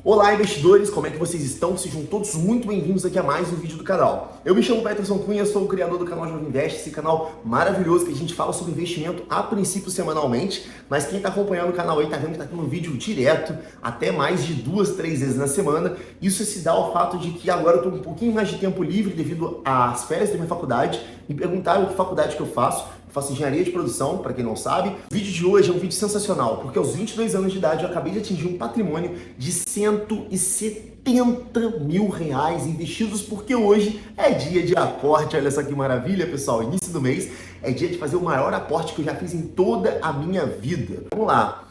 Olá, investidores, como é que vocês estão? Sejam todos muito bem-vindos aqui a mais um vídeo do canal. Eu me chamo Peterson Cunha, sou o criador do canal Jovem Invest, esse canal maravilhoso que a gente fala sobre investimento a princípio semanalmente, mas quem está acompanhando o canal aí tá vendo que tá tendo um vídeo direto, até mais de 2, 3 vezes na semana. Isso se dá ao fato de que agora eu tô com um pouquinho mais de tempo livre devido às férias da minha faculdade. Me perguntaram que faculdade que eu faço. Faço engenharia de produção, para quem não sabe. O vídeo de hoje é um vídeo sensacional, porque aos 22 anos de idade eu acabei de atingir um patrimônio de 170 mil reais investidos, porque hoje é dia de aporte. Olha só que maravilha, pessoal. Início do mês é dia de fazer o maior aporte que eu já fiz em toda a minha vida. Vamos lá.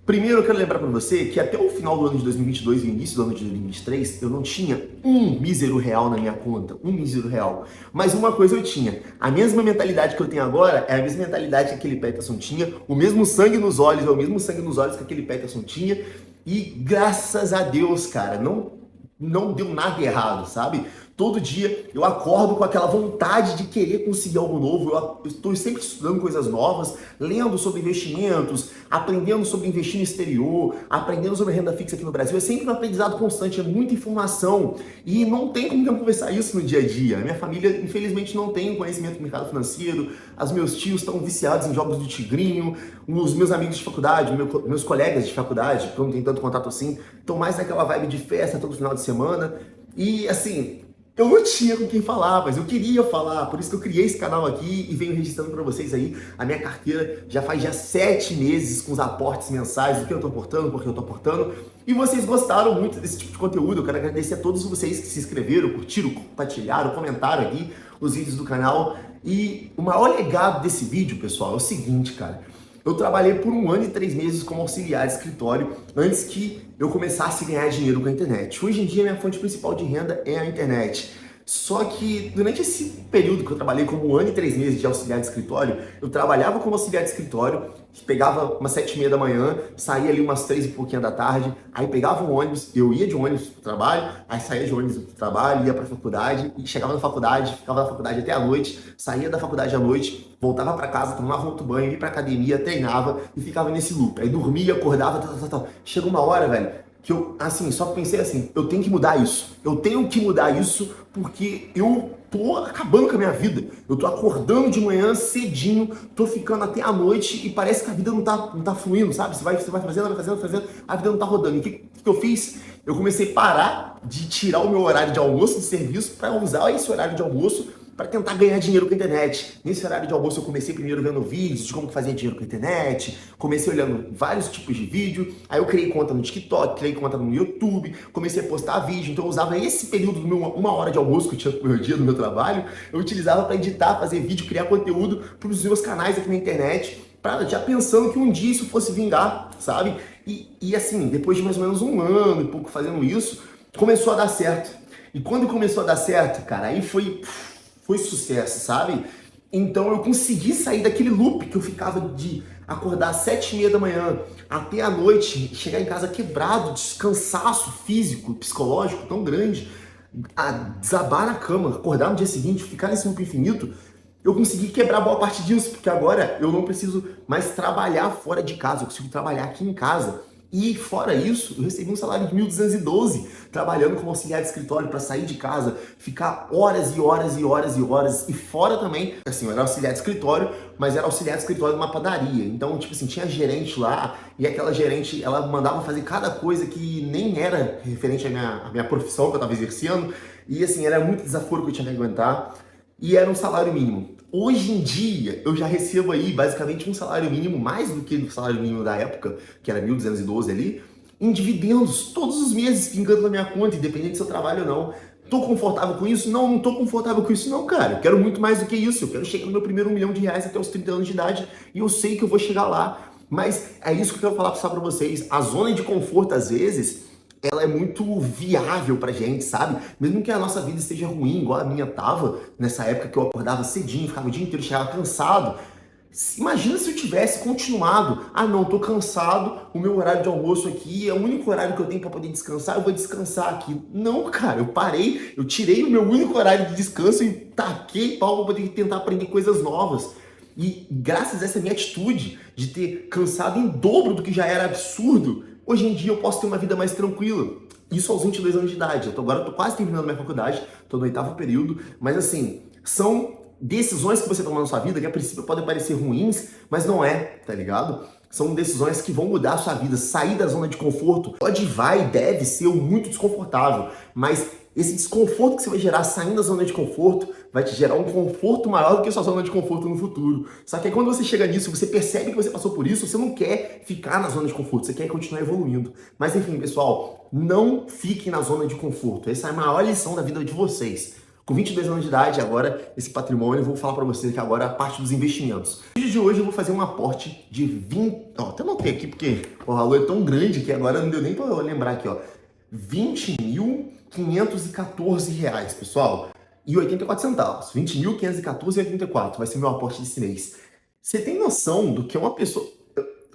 Primeiro eu quero lembrar para você que até o final do ano de 2022 e o início do ano de 2023 eu não tinha um mísero real na minha conta, um mísero real. Mas uma coisa eu tinha, a mesma mentalidade que eu tenho agora é a mesma mentalidade que aquele Peterson tinha, o mesmo sangue nos olhos é o mesmo sangue nos olhos que aquele Peterson tinha e graças a Deus, cara, não deu nada errado, sabe? Todo dia eu acordo com aquela vontade de querer conseguir algo novo. Eu estou sempre estudando coisas novas, lendo sobre investimentos, aprendendo sobre investir no exterior, aprendendo sobre renda fixa aqui no Brasil. É sempre um aprendizado constante, é muita informação e não tem como eu conversar isso no dia a dia. A minha família, infelizmente, não tem conhecimento do mercado financeiro. Os meus tios estão viciados em jogos do tigrinho. Os meus amigos de faculdade, meus colegas de faculdade, que eu não tenho tanto contato assim, estão mais naquela vibe de festa todo final de semana. E assim, eu não tinha com quem falar, mas eu queria falar, por isso que eu criei esse canal aqui e venho registrando para vocês aí a minha carteira já faz 7 meses com os aportes mensais, do que eu tô aportando, porque eu tô aportando, e vocês gostaram muito desse tipo de conteúdo. Eu quero agradecer a todos vocês que se inscreveram, curtiram, compartilharam, comentaram aqui os vídeos do canal. E o maior legado desse vídeo, pessoal, é o seguinte, cara. Eu trabalhei por 1 ano e 3 meses como auxiliar de escritório antes que eu começasse a ganhar dinheiro com a internet. Hoje em dia, minha fonte principal de renda é a internet. Só que durante esse período que eu trabalhei como 1 ano e 3 meses de auxiliar de escritório, eu trabalhava como auxiliar de escritório, pegava umas 7h30 da manhã, saía ali umas 3 e pouquinho da tarde, aí pegava um ônibus, eu ia de ônibus pro trabalho, aí saía de ônibus pro trabalho, ia pra faculdade, e chegava na faculdade, ficava na faculdade até a noite, saía da faculdade à noite, voltava pra casa, tomava outro banho, ia pra academia, treinava e ficava nesse loop. Aí dormia, acordava, tal. Chega uma hora, velho, que eu, assim, só pensei assim, eu tenho que mudar isso. Eu tenho que mudar isso porque eu tô acabando com a minha vida. Eu tô acordando de manhã cedinho, tô ficando até a noite e parece que a vida não tá fluindo, sabe? Você vai fazendo, a vida não tá rodando. E o que eu fiz? Eu comecei a parar de tirar o meu horário de almoço de serviço para usar esse horário de almoço para tentar ganhar dinheiro com a internet. Nesse horário de almoço eu comecei primeiro vendo vídeos de como fazer dinheiro com a internet, comecei olhando vários tipos de vídeo, aí eu criei conta no TikTok, criei conta no YouTube, comecei a postar vídeo, então eu usava esse período do meu 1 hora de almoço que eu tinha no meu dia, no meu trabalho, eu utilizava para editar, fazer vídeo, criar conteúdo para os meus canais aqui na internet, já pensando que um dia isso fosse vingar, sabe? E assim, depois de mais ou menos 1 ano e pouco fazendo isso, começou a dar certo. E quando começou a dar certo, cara, aí foi sucesso, sabe? Então eu consegui sair daquele loop que eu ficava de acordar às 7h30 da manhã até a noite, chegar em casa quebrado, de cansaço físico, psicológico tão grande, a desabar na cama, acordar no dia seguinte, ficar nesse loop infinito. Eu consegui quebrar boa parte disso, porque agora eu não preciso mais trabalhar fora de casa, eu consigo trabalhar aqui em casa. E fora isso, eu recebi um salário de 1.212 trabalhando como auxiliar de escritório para sair de casa, ficar horas e horas e horas e horas. E fora também, assim, eu era auxiliar de escritório, mas era auxiliar de escritório de uma padaria. Então, tipo assim, tinha gerente lá e aquela gerente, ela mandava fazer cada coisa que nem era referente à minha profissão que eu estava exercendo. E assim, era muito desaforo que eu tinha que aguentar. E era um salário mínimo. Hoje em dia, eu já recebo aí basicamente um salário mínimo, mais do que o salário mínimo da época, que era 1.212 ali, em dividendos, todos os meses, pingando na minha conta, independente se eu trabalho ou não. Tô confortável com isso? Não tô confortável com isso não, cara. Eu quero muito mais do que isso. Eu quero chegar no meu primeiro 1 milhão de reais até os 30 anos de idade, e eu sei que eu vou chegar lá. Mas é isso que eu quero falar para vocês. A zona de conforto, às vezes, ela é muito viável pra gente, sabe? Mesmo que a nossa vida esteja ruim, igual a minha tava, nessa época que eu acordava cedinho, ficava o dia inteiro, chegava cansado. Imagina se eu tivesse continuado. Ah, não, tô cansado, o meu horário de almoço aqui é o único horário que eu tenho pra poder descansar, eu vou descansar aqui. Não, cara, eu parei, eu tirei o meu único horário de descanso e taquei pau pra poder tentar aprender coisas novas. E graças a essa minha atitude de ter cansado em dobro do que já era absurdo, hoje em dia eu posso ter uma vida mais tranquila. Isso aos 22 anos de idade. Agora eu tô quase terminando minha faculdade, tô no 8º período, mas assim, são decisões que você toma na sua vida que a princípio podem parecer ruins, mas não é, tá ligado? São decisões que vão mudar a sua vida. Sair da zona de conforto pode, vai, deve ser muito desconfortável, mas esse desconforto que você vai gerar saindo da zona de conforto vai te gerar um conforto maior do que a sua zona de conforto no futuro. Só que aí quando você chega nisso, você percebe que você passou por isso, você não quer ficar na zona de conforto, você quer continuar evoluindo. Mas enfim, pessoal, não fiquem na zona de conforto. Essa é a maior lição da vida de vocês. Com 22 anos de idade, agora, esse patrimônio, eu vou falar para vocês que agora é a parte dos investimentos. No vídeo de hoje eu vou fazer um aporte de 20... Ó, até anotei aqui porque o valor é tão grande que agora não deu nem para eu lembrar aqui, ó. R$ 20.514, pessoal. E 84 centavos. 20.514,84 vai ser meu aporte desse mês. Você tem noção do que é uma pessoa...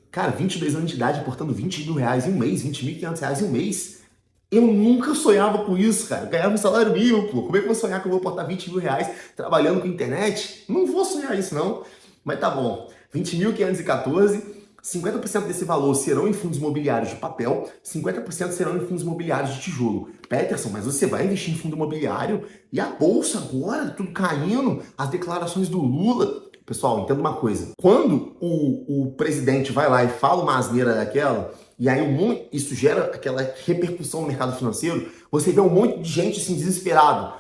Cara, 22 anos de idade aportando R$ 20.000 em um mês, R$ 20.500 em um mês... Eu nunca sonhava com isso, cara. Eu ganhava um salário mínimo, pô. Como é que eu vou sonhar que eu vou aportar R$ 20.000 trabalhando com internet? Não vou sonhar isso, não. Mas tá bom. 20.514, 50% desse valor serão em fundos imobiliários de papel, 50% serão em fundos imobiliários de tijolo. Peterson, mas você vai investir em fundo imobiliário e a bolsa agora, tudo caindo, as declarações do Lula. Pessoal, entenda uma coisa. Quando o presidente vai lá e fala uma asneira daquela, e aí isso gera aquela repercussão no mercado financeiro, você vê um monte de gente assim, desesperado.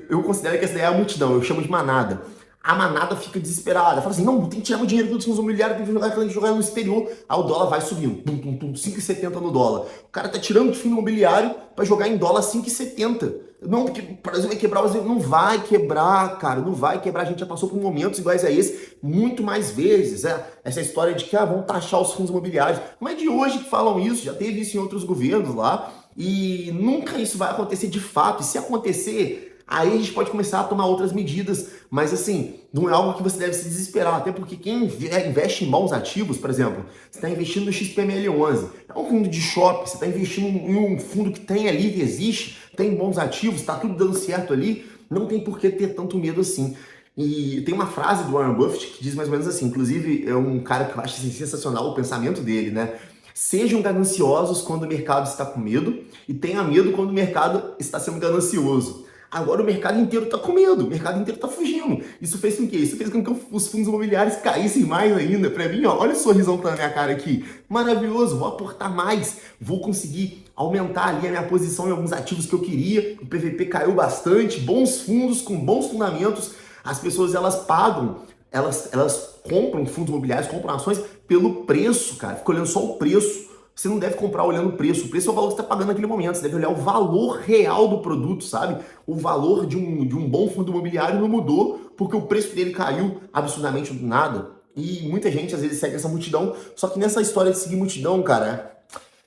Eu considero que essa daí é a multidão, eu chamo de manada. A manada fica desesperada, fala assim, não, tem que tirar meu dinheiro dos fundos imobiliários, tem que jogar no exterior. Aí o dólar vai subindo, 5,70 no dólar. O cara tá tirando de fundo imobiliário para jogar em dólar 5,70. Não, porque o Brasil vai quebrar, o Brasil não vai quebrar, cara, não vai quebrar. A gente já passou por momentos iguais a esse muito mais vezes. Essa história de que vão taxar os fundos imobiliários. Não é de hoje que falam isso, já teve isso em outros governos lá. E nunca isso vai acontecer de fato. E se acontecer, aí a gente pode começar a tomar outras medidas, mas assim, não é algo que você deve se desesperar, até porque quem investe em bons ativos, por exemplo, você está investindo no XPML11, é um fundo de shopping, você está investindo em um fundo que tem ali, que existe, tem bons ativos, está tudo dando certo ali, não tem por que ter tanto medo assim. E tem uma frase do Warren Buffett que diz mais ou menos assim, inclusive é um cara que eu acho sensacional o pensamento dele, né? Sejam gananciosos quando o mercado está com medo e tenha medo quando o mercado está sendo ganancioso. Agora o mercado inteiro está com medo, o mercado inteiro está fugindo. Isso fez com que? Isso fez com que os fundos imobiliários caíssem mais ainda. Para mim, ó, olha o sorrisão que tá na minha cara aqui. Maravilhoso, vou aportar mais, vou conseguir aumentar ali a minha posição em alguns ativos que eu queria. O PVP caiu bastante, bons fundos com bons fundamentos. As pessoas, elas pagam, elas compram fundos imobiliários, compram ações pelo preço, cara. Fica olhando só o preço. Você não deve comprar olhando o preço. O preço é o valor que você está pagando naquele momento. Você deve olhar o valor real do produto, sabe? O valor de um bom fundo imobiliário não mudou porque o preço dele caiu absurdamente do nada. E muita gente, às vezes, segue essa multidão. Só que nessa história de seguir multidão, cara,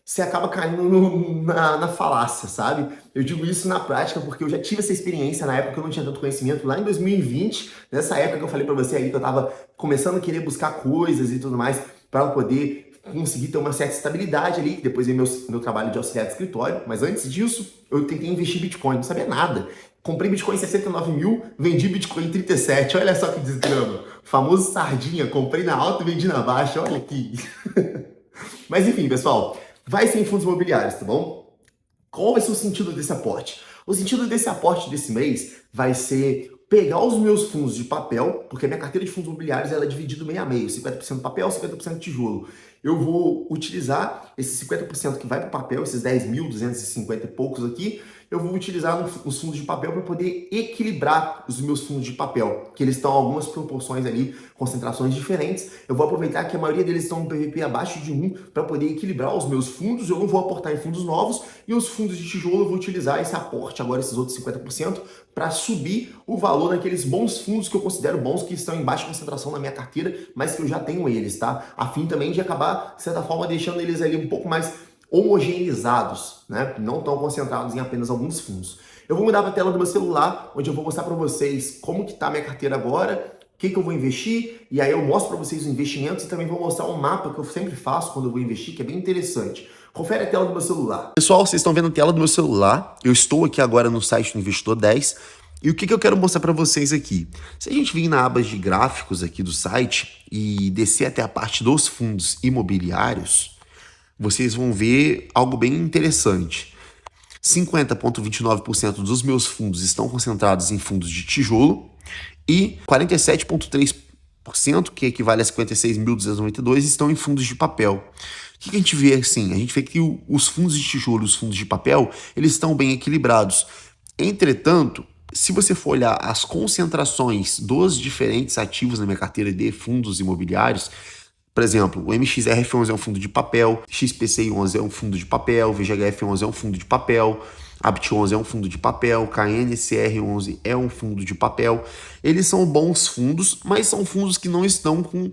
você acaba caindo na falácia, sabe? Eu digo isso na prática porque eu já tive essa experiência na época que eu não tinha tanto conhecimento. Lá em 2020, nessa época que eu falei pra você aí que eu tava começando a querer buscar coisas e tudo mais para poder conseguir ter uma certa estabilidade ali, que depois veio meu trabalho de auxiliar de escritório, mas antes disso, eu tentei investir em Bitcoin, não sabia nada. Comprei Bitcoin em 69 mil, vendi Bitcoin em 37, olha só que desgrama. Famoso sardinha, comprei na alta e vendi na baixa, olha aqui. Mas enfim, pessoal, vai ser em fundos imobiliários, tá bom? Qual vai ser o sentido desse aporte? O sentido desse aporte desse mês vai ser pegar os meus fundos de papel, porque a minha carteira de fundos imobiliários ela é dividida meio a meio, 50% papel, 50% tijolo. Eu vou utilizar esses 50% que vai para o papel, esses 10.250 e poucos aqui, eu vou utilizar os fundos de papel para poder equilibrar os meus fundos de papel, que eles estão em algumas proporções ali, concentrações diferentes. Eu vou aproveitar que a maioria deles estão no PVP abaixo de 1 para poder equilibrar os meus fundos. Eu não vou aportar em fundos novos e os fundos de tijolo eu vou utilizar esse aporte, agora esses outros 50%, para subir o valor daqueles bons fundos que eu considero bons, que estão em baixa concentração na minha carteira, mas que eu já tenho eles, tá? A fim também de acabar, de certa forma, deixando eles ali um pouco mais homogeneizados, né? Não tão concentrados em apenas alguns fundos. Eu vou mudar para a tela do meu celular, onde eu vou mostrar para vocês como que tá a minha carteira agora, o que eu vou investir, e aí eu mostro para vocês os investimentos e também vou mostrar um mapa que eu sempre faço quando eu vou investir, que é bem interessante. Confere a tela do meu celular. Pessoal, vocês estão vendo a tela do meu celular. Eu estou aqui agora no site do Investidor 10. E o que eu quero mostrar para vocês aqui? Se a gente vir na aba de gráficos aqui do site e descer até a parte dos fundos imobiliários, vocês vão ver algo bem interessante. 50,29% dos meus fundos estão concentrados em fundos de tijolo e 47,3%, que equivale a 56.292, estão em fundos de papel. O que a gente vê assim? A gente vê que os fundos de tijolo e os fundos de papel, eles estão bem equilibrados. Entretanto, se você for olhar as concentrações dos diferentes ativos na minha carteira de fundos imobiliários, por exemplo, o MXRF11 é um fundo de papel, XPCI11 é um fundo de papel, VGHF11 é um fundo de papel, ABT11 é um fundo de papel, KNCR11 é um fundo de papel. Eles são bons fundos, mas são fundos que não estão com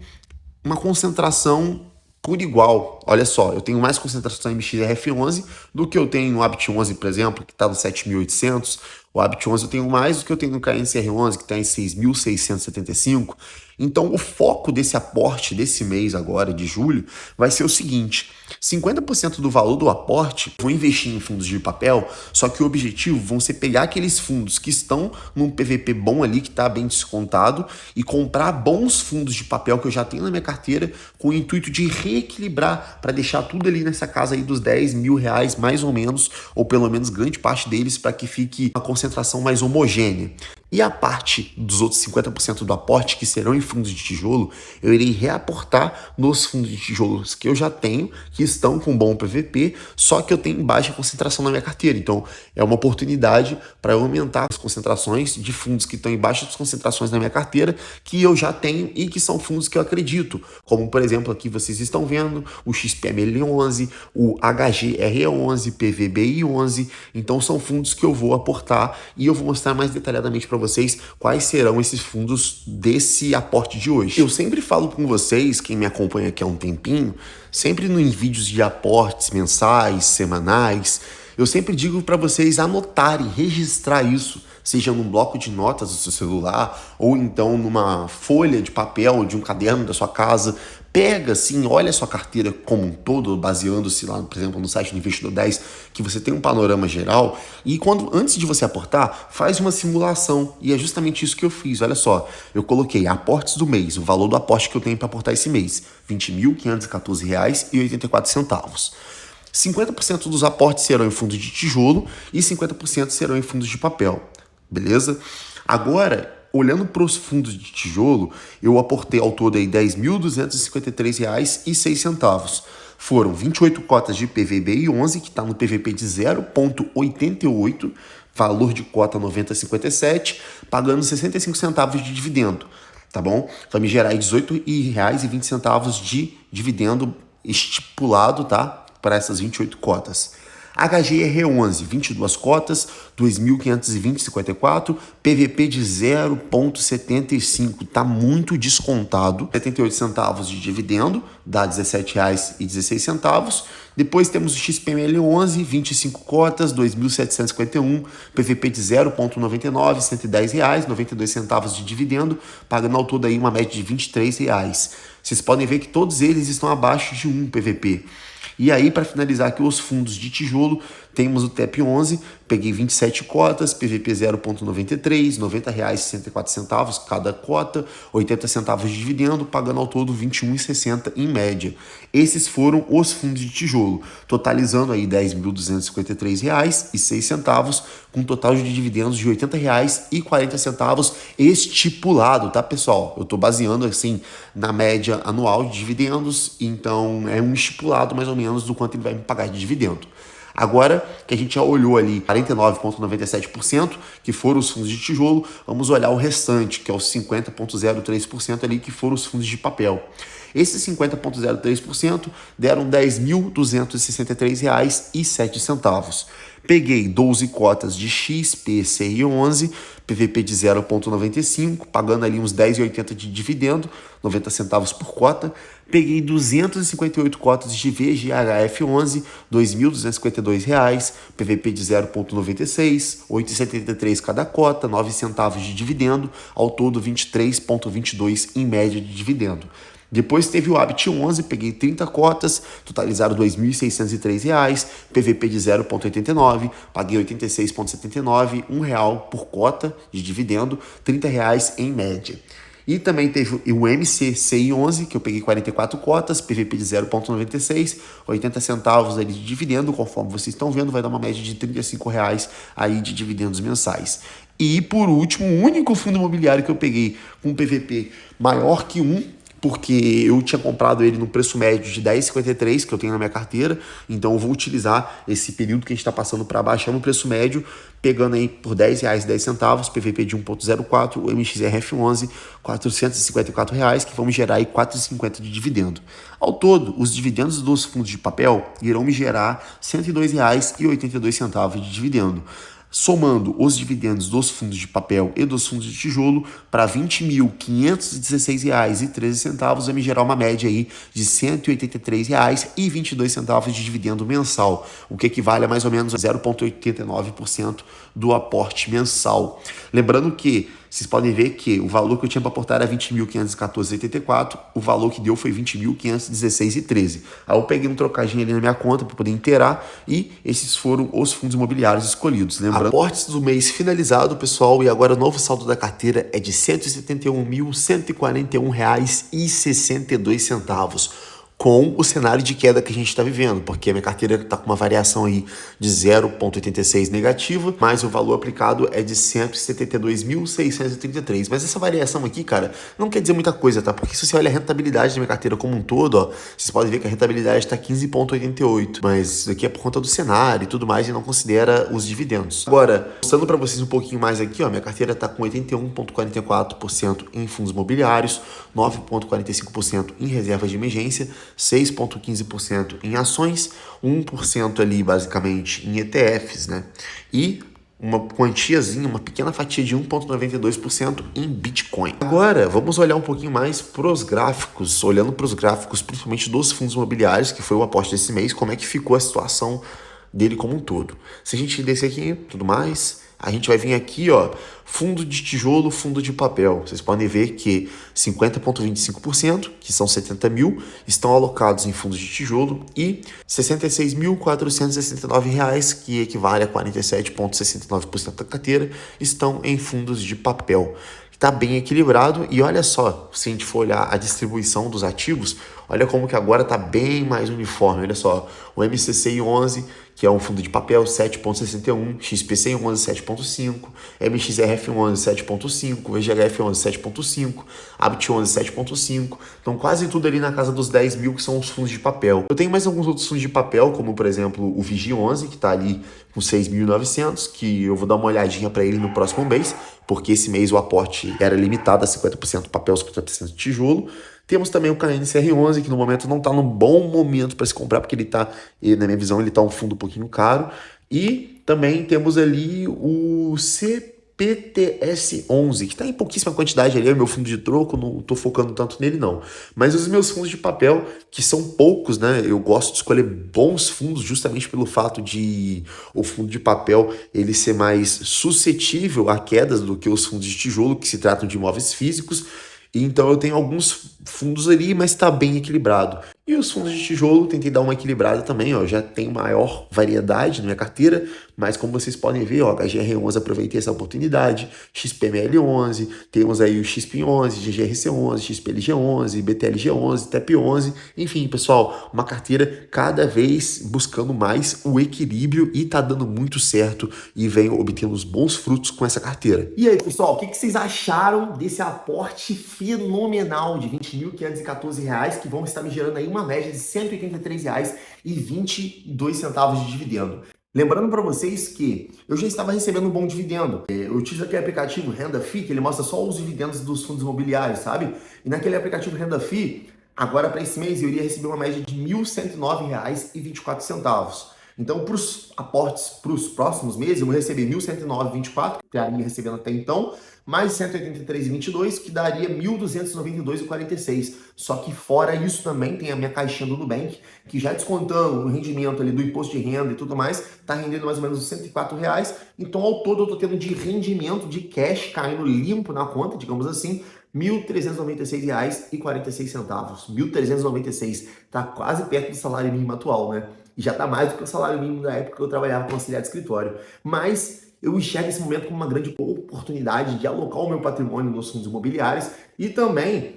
uma concentração por igual. Olha só, eu tenho mais concentração em MXRF11 do que eu tenho no ABT11, por exemplo, que está no 7.800. O ABT11 eu tenho mais do que eu tenho no KNCR11, que está em 6.675. Então, o foco desse aporte desse mês agora, de julho, vai ser o seguinte: 50% do valor do aporte vou investir em fundos de papel, só que o objetivo vão ser pegar aqueles fundos que estão num PVP bom ali, que está bem descontado, e comprar bons fundos de papel que eu já tenho na minha carteira, com o intuito de reequilibrar, para deixar tudo ali nessa casa aí dos 10 mil reais, mais ou menos, ou pelo menos grande parte deles, para que fique uma concentração mais homogênea. E a parte dos outros 50% do aporte, que serão em fundos de tijolo, eu irei reaportar nos fundos de tijolos que eu já tenho, que estão com bom PVP, só que eu tenho baixa concentração na minha carteira. Então, é uma oportunidade para eu aumentar as concentrações de fundos que estão em baixas concentrações na minha carteira, que eu já tenho e que são fundos que eu acredito. Como, por exemplo, aqui vocês estão vendo o XPML11, o HGRE11, PVBI11. Então, são fundos que eu vou aportar e eu vou mostrar mais detalhadamente para vocês quais serão esses fundos desse aporte de hoje. Eu sempre falo com vocês, quem me acompanha aqui há um tempinho, sempre em vídeos de aportes mensais, semanais, eu sempre digo para vocês anotarem, registrar isso, seja num bloco de notas do seu celular ou então numa folha de papel de um caderno da sua casa. Pega assim, olha a sua carteira como um todo, baseando-se lá, por exemplo, no site do Investidor 10, que você tem um panorama geral, e antes de você aportar, faz uma simulação, e é justamente isso que eu fiz. Olha só, eu coloquei aportes do mês, o valor do aporte que eu tenho para aportar esse mês, R$ 20.514,84. 50% dos aportes serão em fundos de tijolo e 50% serão em fundos de papel, beleza? Agora, olhando para os fundos de tijolo, eu aportei ao todo aí R$ 10.253,06. Foram 28 cotas de PVBI11, que está no PVP de 0,88, valor de cota 90,57, pagando 65 centavos de dividendo, tá bom? Vai me gerar R$ 18,20 de dividendo estipulado, tá? Para essas 28 cotas. HGR11, 22 cotas, 2.520,54, PVP de 0,75, tá muito descontado, 78 centavos de dividendo, dá R$ 17,16. Depois temos o XPML11, 25 cotas, 2.751, PVP de 0,99, R$ 110,00, 92 centavos de dividendo, pagando ao todo aí uma média de R$ 23,00. Vocês podem ver que todos eles estão abaixo de 1 PVP. E aí, para finalizar aqui os fundos de tijolo, temos o TEP11, peguei 27 cotas, PVP 0,93, R$ 90,64 cada cota, 80 centavos de dividendo, pagando ao todo R$ 21,60 em média. Esses foram os fundos de tijolo, totalizando aí R$ 10.253,06, com um total de dividendos de R$ 80,40 estipulado, tá, pessoal? Eu estou baseando, assim, na média anual de dividendos, então é um estipulado mais ou menos do quanto ele vai me pagar de dividendo. Agora que a gente já olhou ali 49,97%, que foram os fundos de tijolo, vamos olhar o restante, que é os 50,03% ali, que foram os fundos de papel. Esses 50,03% deram R$ 10.263,07. Peguei 12 cotas de XPCI11, PVP de 0,95, pagando ali uns 10,80 de dividendo, 90 centavos por cota. Peguei 258 cotas de VGHF11, R$ 2.252, PVP de 0,96, 8,73 cada cota, 9 centavos de dividendo, ao todo 23,22 em média de dividendo. Depois teve o ABT11, peguei 30 cotas, totalizaram R$ 2.603, PVP de 0,89, paguei 86,79, R$ 1,00 por cota de dividendo, R$ 30,00 em média. E também teve o MCCI11, que eu peguei 44 cotas, PVP de 0,96, 80 centavos ali de dividendo, conforme vocês estão vendo, vai dar uma média de R$ 35 aí de dividendos mensais. E por último, o único fundo imobiliário que eu peguei com PVP maior que 1, porque eu tinha comprado ele no preço médio de 10,53 que eu tenho na minha carteira, então eu vou utilizar esse período que a gente está passando para baixar no preço médio, pegando aí por R$10,10, PVP de 1,04, o MXRF11, R$454, que vão me gerar aí R$4,50 de dividendo. Ao todo, os dividendos dos fundos de papel irão me gerar R$102,82 de dividendo, somando os dividendos dos fundos de papel e dos fundos de tijolo para R$ 20.516,13, vai me gerar uma média aí de R$ 183,22 de dividendo mensal, o que equivale a mais ou menos a 0,89% do aporte mensal. Lembrando que vocês podem ver que o valor que eu tinha para aportar era 20.514,84, o valor que deu foi 20.516,13. Aí eu peguei um trocadinho ali na minha conta para poder inteirar e esses foram os fundos imobiliários escolhidos. Lembrando, aportes do mês finalizado, pessoal, e agora o novo saldo da carteira é de R$ 171.141,62, com o cenário de queda que a gente está vivendo, porque a minha carteira está com uma variação aí de 0,86 negativa, mas o valor aplicado é de 172.633. Mas essa variação aqui, cara, não quer dizer muita coisa, tá? Porque se você olha a rentabilidade da minha carteira como um todo, ó, vocês podem ver que a rentabilidade está 15,88, mas isso aqui é por conta do cenário e tudo mais e não considera os dividendos. Agora, mostrando para vocês um pouquinho mais aqui, ó, minha carteira está com 81,44% em fundos imobiliários, 9,45% em reservas de emergência, 6,15% em ações, 1% ali basicamente em ETFs, né? E uma quantiazinha, uma pequena fatia de 1,92% em Bitcoin. Agora, vamos olhar um pouquinho mais para os gráficos, olhando para os gráficos principalmente dos fundos imobiliários, que foi o aporte desse mês, como é que ficou a situação dele como um todo. Se a gente descer aqui, tudo mais, a gente vai vir aqui, ó, fundo de tijolo, fundo de papel. Vocês podem ver que 50,25%, que são 70 mil, estão alocados em fundos de tijolo e R$ 66.469, que equivale a 47,69% da carteira, estão em fundos de papel. Está bem equilibrado e olha só, se a gente for olhar a distribuição dos ativos, olha como que agora está bem mais uniforme. Olha só, o MCCI11, que é um fundo de papel, 7,61, XPCI11, 7,5, MXRF11, 7,5, VGHF11, 7,5, ABT11, 7,5. Então quase tudo ali na casa dos 10 mil, que são os fundos de papel. Eu tenho mais alguns outros fundos de papel, como por exemplo o VIGI11, que está ali com 6.900, que eu vou dar uma olhadinha para ele no próximo mês, porque esse mês o aporte era limitado a 50% papel, 50% tijolo. Temos também o KNCR11, que no momento não está num bom momento para se comprar, porque ele está, na minha visão, ele está um fundo um pouquinho caro. E também temos ali o CPTS11, que está em pouquíssima quantidade ali, é o meu fundo de troco, não estou focando tanto nele não. Mas os meus fundos de papel, que são poucos, né? Eu gosto de escolher bons fundos justamente pelo fato de o fundo de papel ele ser mais suscetível a quedas do que os fundos de tijolo, que se tratam de imóveis físicos. Então eu tenho alguns fundos ali, mas está bem equilibrado. E os fundos de tijolo, tentei dar uma equilibrada também, ó, já tem maior variedade na minha carteira, mas como vocês podem ver, ó, HGR11 aproveitei essa oportunidade, XPML11, temos aí o XP11, GGRC11, XPLG11, BTLG11, TEP11, enfim, pessoal, uma carteira cada vez buscando mais o equilíbrio e tá dando muito certo e venho obtendo os bons frutos com essa carteira. E aí, pessoal, o que vocês acharam desse aporte fenomenal de R$ 20.514, que vão estar me gerando aí uma média de R$ 183,22 de dividendo? Lembrando para vocês que eu já estava recebendo um bom dividendo. Eu utilizo aquele aplicativo RendaFi, que ele mostra só os dividendos dos fundos imobiliários, sabe? E naquele aplicativo RendaFi, agora para esse mês eu iria receber uma média de R$ 1.109,24. Então, para os aportes para os próximos meses, eu vou receber R$ 1.109,24, que estaria recebendo até então, mais R$ 183,22, que daria R$ 1.292,46. Só que fora isso também tem a minha caixinha do Nubank, que já descontando o rendimento ali do imposto de renda e tudo mais, está rendendo mais ou menos R$ 104,00. Então, ao todo, eu estou tendo de rendimento de cash caindo limpo na conta, digamos assim, R$ 1.396,46. R$ 1.396, está quase perto do salário mínimo atual, né? E já está mais do que o salário mínimo da época que eu trabalhava como auxiliar de escritório. Mas eu enxergo esse momento como uma grande oportunidade de alocar o meu patrimônio nos fundos imobiliários e também,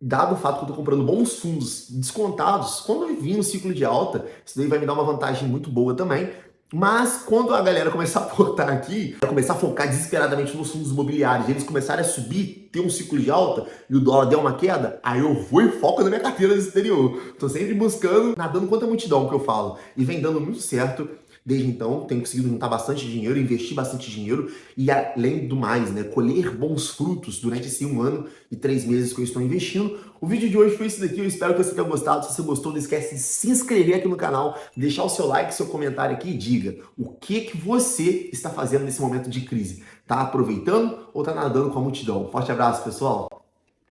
dado o fato que eu estou comprando bons fundos descontados, quando eu vir no ciclo de alta, isso daí vai me dar uma vantagem muito boa também. Mas quando a galera começar a aportar aqui, vai começar a focar desesperadamente nos fundos imobiliários, eles começarem a subir, ter um ciclo de alta e o dólar der uma queda, aí eu vou e foco na minha carteira do exterior. Tô sempre buscando, nadando contra a multidão, que eu falo. E vem dando muito certo. Desde então, tenho conseguido juntar bastante dinheiro, investir bastante dinheiro e, além do mais, né, colher bons frutos durante esse 1 ano e 3 meses que eu estou investindo. O vídeo de hoje foi esse daqui, eu espero que você tenha gostado. Se você gostou, não esquece de se inscrever aqui no canal, deixar o seu like, seu comentário aqui e diga o que você está fazendo nesse momento de crise. Tá aproveitando ou tá nadando com a multidão? Forte abraço, pessoal!